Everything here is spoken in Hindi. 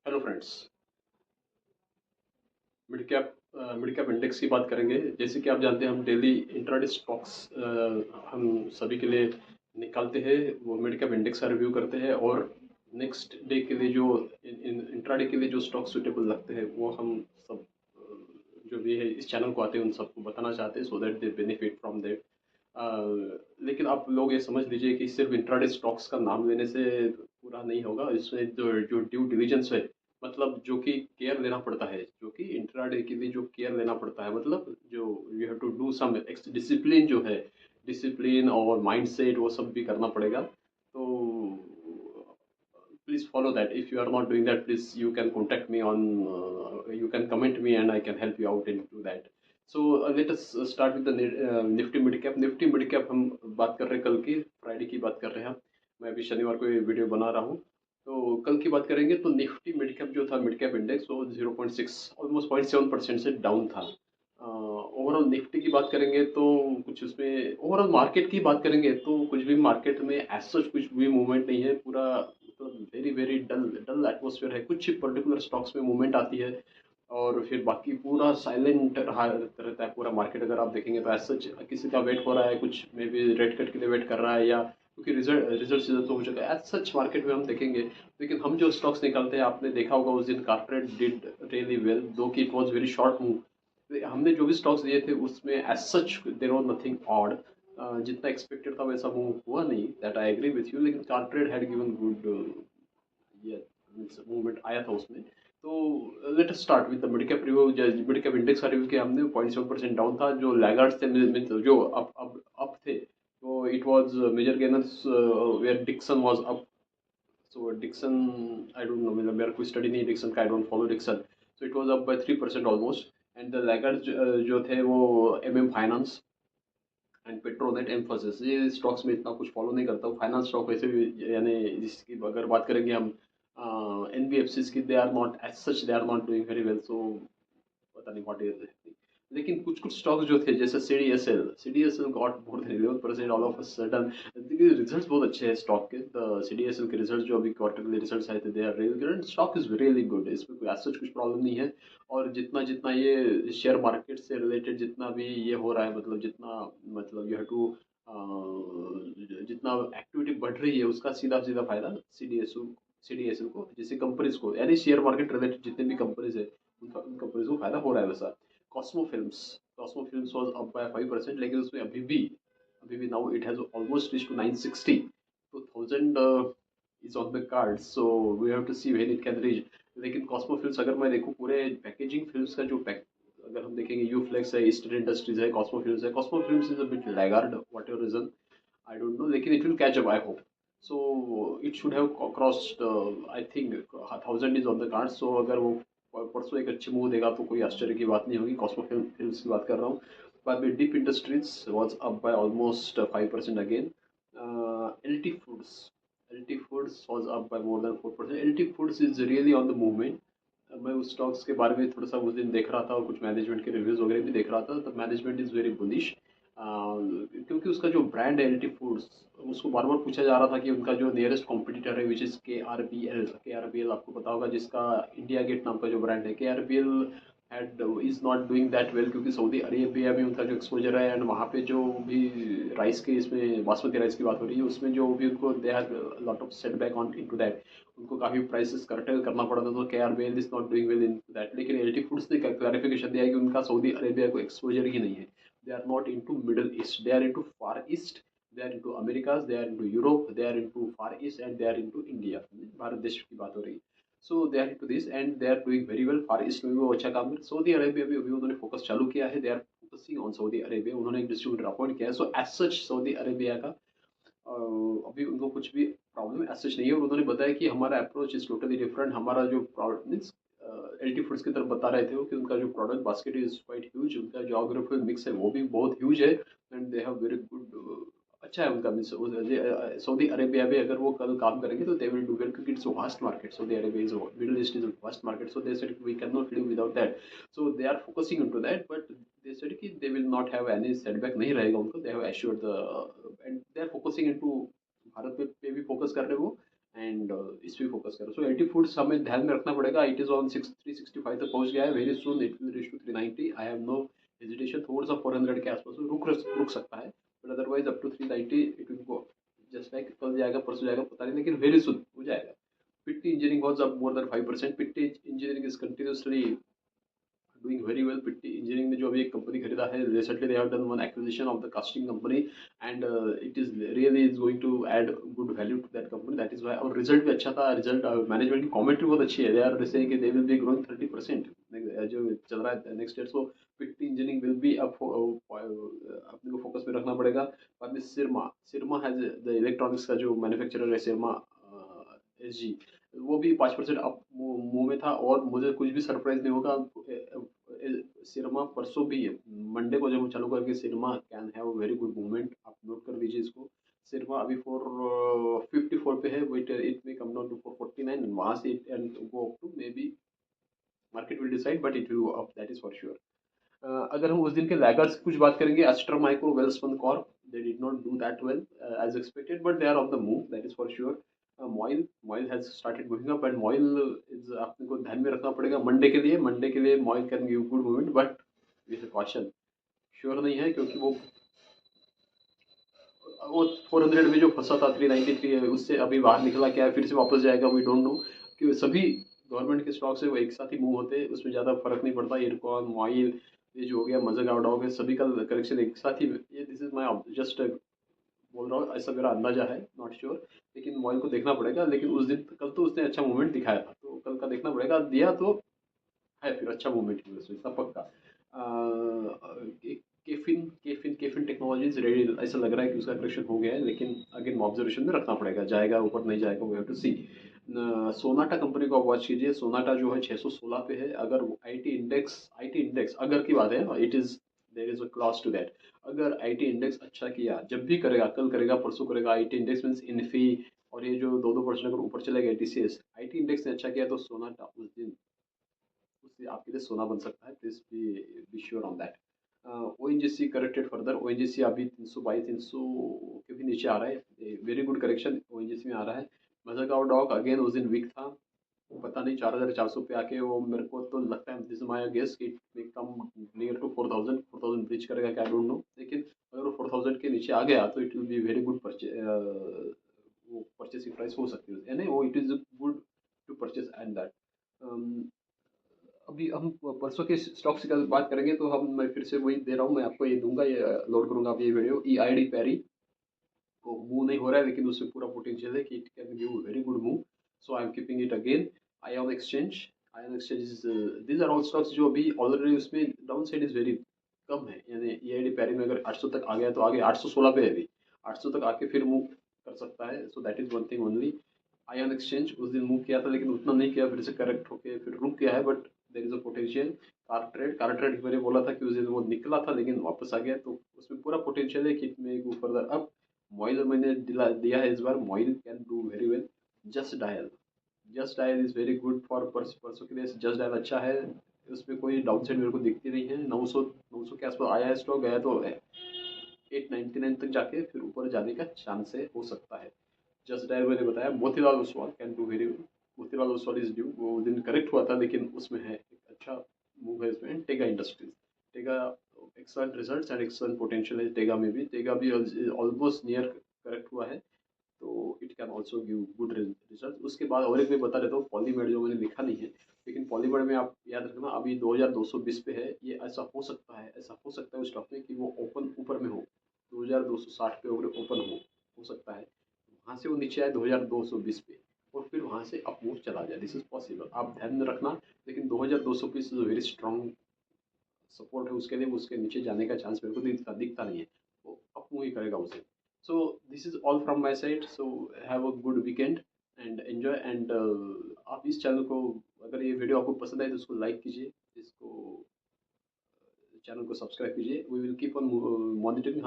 Hello friends. Mid cap index की बात करेंगे। जैसे कि आप जानते हैं हम डेली इंट्राडे स्टॉक्स हम सभी के लिए निकालते हैं। वो मिड कैप इंडेक्स का रिव्यू करते हैं और नेक्स्ट डे के लिए जो इंट्राडे के लिए जो स्टॉक सुटेबल लगते हैं वो हम सब जो भी है इस चैनल को आते हैं उन सबको बताना चाहते हैं, so that they benefit from that. लेकिन आप लोग ये समझ लीजिए कि सिर्फ इंट्राडे स्टॉक्स का नाम लेने से पूरा नहीं होगा। इसमें जो जो ड्यू डिलिजेंस है, मतलब जो कि केयर लेना पड़ता है, जो कि इंट्राडे के लिए जो केयर लेना पड़ता है, मतलब जो you have to do some discipline जो है, डिसिप्लिन और माइंडसेट वो सब भी करना पड़ेगा। तो please follow that. If you are not doing that, please you can contact me on you can comment me and I can help you out into that. So let us start with the Nifty mid cap. Nifty mid cap हम बात कर रहे हैं कल की, फ्राइडे की बात कर रहे हैं हम। मैं अभी शनिवार को ये वीडियो बना रहा हूँ। तो कल की बात करेंगे तो निफ्टी मिड कैप जो था, मिड कैप इंडेक्स, वो 0.6 ऑलमोस्ट 0.7% से डाउन था। ओवरऑल निफ्टी की बात करेंगे तो कुछ उसमें, ओवरऑल मार्केट की बात करेंगे तो कुछ भी मार्केट में एज सच कुछ भी मूवमेंट नहीं है। पूरा मतलब वेरी वेरी डल डल एटमोसफियर है। कुछ पर्टिकुलर स्टॉक्स में मूवमेंट आती है और फिर बाकी पूरा साइलेंट रहा रहता है पूरा मार्केट। अगर आप देखेंगे तो एज सच किसी का वेट हो रहा है, कुछ मे बी रेट कट के लिए वेट कर रहा है, या क्योंकि रिजल्ट सीजन तो हो चुका है एज सच मार्केट में हम देखेंगे। लेकिन हम जो स्टॉक्स निकालते हैं, आपने देखा होगा उस दिन corporate did really well, though कि it was very short move. हमने जो भी स्टॉक्स लिए थे उसमें as such there was nothing odd. जितना एक्सपेक्टेड था वैसा मूव हुआ नहीं, that I agree with you. लेकिन कारपोरेट हैड गिवन गुड ये मूवमेंट आया था उसमें। तो let us start with the mid cap review. Mid cap index का रिव्यू किया हमने। 0.7% डाउन था। जो लैगार्ड्स थे, जो अप थे, तो it was major gainers where Dixon was up. So Dixon, I don't know, मतलब मेरा कोई स्टडी नहीं डिक्सन का, I don't follow Dixon. So it was up by 3% almost. And the laggards जो थे वो MM finance and Petronet, Mphasis, ये स्टॉक्स में इतना कुछ फॉलो नहीं करता हूँ। फाइनेंस स्टॉक वैसे भी, यानी जिसकी अगर बात करेंगे हम एन बी एफ सीज की, they are not as such, they are not doing very well. So पता नहीं व्हाट इज। लेकिन कुछ कुछ स्टॉक्स जो थे जैसे C D S L got more than 11% all of a sudden. देखिए रिजल्ट्स बहुत अच्छे हैं स्टॉक के। सी डी एस एल के रिजल्ट्स जो अभी क्वार्टरली रिजल्ट्स आए थे, they are really good. Stock is really good, इसमें कोई सच कुछ प्रॉब्लम नहीं है। और जितना जितना ये शेयर मार्केट से रिलेटेड जितना भी ये हो रहा है, मतलब जितना, मतलब यू हैव टू जितना एक्टिविटी बढ़ रही है उसका सीधा सीधा फायदा सी डी एस एल को, जैसे कंपनीज को, यानी शेयर मार्केट रिलेटेड जितने भी कंपनीज है उन कंपनीज को फायदा हो रहा है वैसा। Cosmo Films, Cosmo Films was up by 5%, लेकिन उसमें अभी भी now it has almost reach to 960 तो 1000 is on the card. So we have to see when it can reach. लेकिन कॉस्मो फिल्म्स अगर मैं देखूं पूरे पैकेजिंग फिल्म्स का जो पैक, अगर हम देखेंगे यू फ्लेक्स है, ईस्टर्न इंडस्ट्रीज है, कॉस्मो फिल्म्स है। Cosmo Films is a bit laggard, whatever reason I don't know, लेकिन it will catch up I hope. So it should have crossed, I think 1000 is on the card. So अगर वो परसों एक अच्छी मूव देगा तो कोई आश्चर्य की बात नहीं होगी। कॉस्मो फिल्म्स की बात कर रहा हूँ। बाद में deep industries was up by almost 5% again. L T foods, LT Foods was up by more than 4%. LT Foods is really on the movement. मैं उस स्टॉक्स के बारे में थोड़ा सा उस दिन देख रहा था और कुछ मैनेजमेंट के रिव्यूज वगैरह भी देख रहा था। तो मैनेजमेंट इज़ वेरी बुलिश, क्योंकि उसका जो ब्रांड है LT फूड्स, उसको बार बार पूछा जा रहा था कि उनका जो नियरेस्ट कॉम्पिटिटर है विच इज़ के आर बी एल, आपको पता होगा, जिसका इंडिया गेट नाम का जो ब्रांड है। K R B L had is not doing that well, क्योंकि सऊदी अरेबिया में उनका जो एक्सपोजर है, एंड वहाँ पे जो भी राइस के, इसमें बासमती राइस की बात हो रही है, उसमें जो भी उनको they have lot of setback on into that. उनको काफ़ी प्राइसेस कर्टेल करना पड़ा था। तो K R B L is not doing well in that. लेकिन एल टी फूड्स ने क्लैरिफिकेशन दिया है कि उनका सऊदी अरेबिया को एक्सपोजर ही नहीं है। They are not into Middle East, they are into far East, they are into Americas, they are into Europe, they are into far east, and they are into India. Bharat देश की बात हो रही है। So they are into this and they are doing very well. Far east में भी वो अच्छा काम है। सऊदी अरेबिया भी अभी उन्होंने फोकस चालू किया है। They are focusing on Saudi Arabia. उन्होंने एक डिस्ट्रीब्यूटर अपॉइंट किया है। So as such Saudi Arabia का अभी उनको कुछ भी प्रॉब्लम एज सच नहीं है। और उन्होंने बताया कि हमारा अप्रोच इज टोटली डिफरेंट। हमारा जो product means L T foods की तरफ बता रहे थे वो, कि उनका जो product basket is quite huge, उनका जोग्राफिकल मिक्स है वो भी बहुत ह्यूज है। And they have very good, अच्छा है उनका मीन्स। सऊदी अरेबिया में अगर वो कल काम करेंगे तो दे विल डू वेल, क्योंकि it's vast market. Saudi Arabia is Middle East is vast market. So they said we can not live without that. So they are focusing into that, but they said कि they will not have any setback, नहीं रहेगा उनको। They have assured the, and they are focusing into Bharat पे भी फोकस कर रहे हैं वो। एंड इस पे फोकस करो। सो एटी फूड्स हमें ध्यान में रखना पड़ेगा। इट इज़ ऑन 365 तक पहुंच गया है। Very soon it will reach to 390। I have no hesitation. थोड़ा सा 400 के आसपास रुक सकता है, but otherwise up to 390 it will go. Just like कल जाएगा परसों जाएगा पता नहीं, लेकिन वेरी सुन हो जाएगा। Pitti engineering was up more than 5%। Pitti engineering is continuously doing very well. Pitti Engineering ने जो अभी एक कंपनी खरीदा है, recently they have done one acquisition of the casting company, and it is really is going to add good value to that company. That is why और रिजल्ट भी अच्छा था। रिजल्ट मैनेजमेंट की कमेंट्री बहुत अच्छी है। दे आर सेइंग कि दे विल बी ग्रोइंग 30% जो चल रहा है नेक्स्ट ईयर। सो पिट्टी इंजीनियरिंग विल बी अप, अपने को फोकस में रखना पड़ेगा। बाद में सिरमा, सिरमा हैज द इलेक्ट्रॉनिक्स का जो मैन्युफैक्चरर है सिरमा एस जी, वो भी 5% अप मुंह में था। और मुझे कुछ भी सरप्राइज नहीं होगा, सिरमा परसों भी मंडे को जब हम चालू करके Syrma can have very good movement. आप नोट कर लीजिए इसको। सिरमा अभी 454 पे है, but it may come down to 449, वहां से it and go up to maybe, market will decide, but it will go up, that is for sure. अगर हम उस दिन के लैगर्स की कुछ बात करेंगे, Astra micro, Welspun corp, they did not do that well as expected, but they are on the move, that is for sure. MOIL has started moving up, and MOIL is आपने को ध्यान में रखना पड़ेगा मंडे के लिए। मंडे के लिए MOIL can give good movement, but with caution. Sure नहीं है क्योंकि वो 400 में जो फंसा था 393 है, उससे अभी बाहर निकला क्या है, फिर से वापस जाएगा, वी डोंट नो। कि सभी गवर्नमेंट के स्टॉक से वो एक साथ ही मूव होते हैं, उसमें ज़्यादा फर्क नहीं पड़ता। इरकॉन, मॉइल, ये जो हो गया मजग आउट है, सभी का करेक्शन एक साथ ही। ये दिस इज माई जस्ट बोल रहा हूँ, ऐसा मेरा अंदाजा है, नॉट श्योर। लेकिन मॉइल को देखना पड़ेगा। लेकिन उस दिन कल तो उसने अच्छा मूवमेंट दिखाया था, तो कल का देखना पड़ेगा। दिया तो है, फिर अच्छा मूवमेंट है उसमें, इतना पक्का। केफिन केफिन केफिन टेक्नोलॉजीज रेडी, ऐसा लग रहा है कि उसका करेक्शन हो गया है, लेकिन अगेन ऑब्जर्वेशन में रखना पड़ेगा, जाएगा ऊपर नहीं जाएगा, we have to see. Sonata company को आप वॉच कीजिए। सोनाटा जो है 616 पे है। अगर आईटी इंडेक्स अगर की बात है, it is there is a clause to that. अगर आईटी इंडेक्स अच्छा किया, जब भी करेगा, कल करेगा परसों करेगा, आईटी इंडेक्स मीन्स इन्फी और ये जो 2-2% अगर ऊपर चलेगा टीसीएस, आईटी इंडेक्स ने अच्छा किया, तो सोनाटा उस दिन उससे आपके लिए सोना बन सकता है। Please be sure on that. O N G C corrected further. O N G C अभी 322-300 के भी नीचे आ रहा है। Very good correction O N G C में आ रहा है। मजाक डॉग अगेन उस दिन वीक था, पता नहीं 4400 पे आके वो, मेरे को तो लगता है, this my guess, it may come near to 4000 bridge करेगा क्या, आई डोंट नो। लेकिन अगर वो 4000 के नीचे आ गया तो it will be very good वो परचेसिंग प्राइस हो सकती है, यानी वो it is good to purchase and that. अभी हम परसों के स्टॉक्स की बात करेंगे, तो मैं फिर से वही दे रहा हूँ, मैं आपको ये दूंगा, ये लोड करूंगा आप ये वीडियो। ई आई डी पैरी को मूव नहीं हो रहा है, लेकिन उससे पूरा पोटेंशियल है कि it can give very good move. So I am keeping it again. Ion Exchange, Ion Exchange, these are all stocks जो अभी ऑलरेडी उसमें डाउन साइड इज वेरी कम है। यानी ई आई डी पैरी में अगर 800 तक आ गया तो आगे 816 पे है अभी, 800 तक आके फिर मूव कर सकता है। So that is one thing only. Ion exchange उस दिन मूव किया था, लेकिन उतना नहीं किया, फिर से करेक्ट होके फिर रुक गया है, but there is a potential. Car trade मैंने बोला था कि उस दिन वो निकला था, लेकिन वापस आ गया, तो उसमें पूरा पोटेंशियल है कि इट में गो फर्दर अप। मॉइल मैंने दिया है इस बार, MOIL can do very well. Just Dial is very good for परसों के लिए। जस्ट डायल अच्छा है, उसमें कोई डाउन साइड मेरे को दिखती नहीं है। 900 के आसपास आया है स्टॉक, गया तो 899 तक जाके फिर ऊपर जाने का चांस है, हो सकता है। जस्ट डायल मैंने बताया। Motilal Oswal can do very well. Motilal Oswal is due, वो दिन करेक्ट हुआ था, लेकिन उसमें है एक अच्छा मूव है इसमें। Tega industries, Tega excellent results and excellent potential है टेगा में भी। टेगा भी ऑलमोस्ट नियर करेक्ट हुआ है, तो it can also give good result. उसके बाद और एक मैं बता देता हूँ, पॉलीमेड, जो मैंने लिखा नहीं है, लेकिन पॉलीमेड में आप याद रखना अभी 2220 पे है। ये ऐसा हो सकता है उस स्टॉक में कि वो ओपन ऊपर में हो, 2260 पे ओपन हो सकता है। वहाँ से वो नीचे आए 2220 पे, और फिर वहाँ से अप मूव चला जाए, दिस इज पॉसिबल, आप ध्यान में रखना। लेकिन 2220 इज वेरी स्ट्रॉन्ग सपोर्ट है उसके लिए, उसके नीचे जाने का चांस मेरे को दिखता नहीं है, वो अप मूव ही करेगा उसे। So this is all from my side. So have a good weekend and enjoy. And आप इस चैनल को, अगर ये वीडियो आपको पसंद आए तो उसको लाइक कीजिए, इसको चैनल को सब्सक्राइब कीजिए। We will keep on monitoring. हम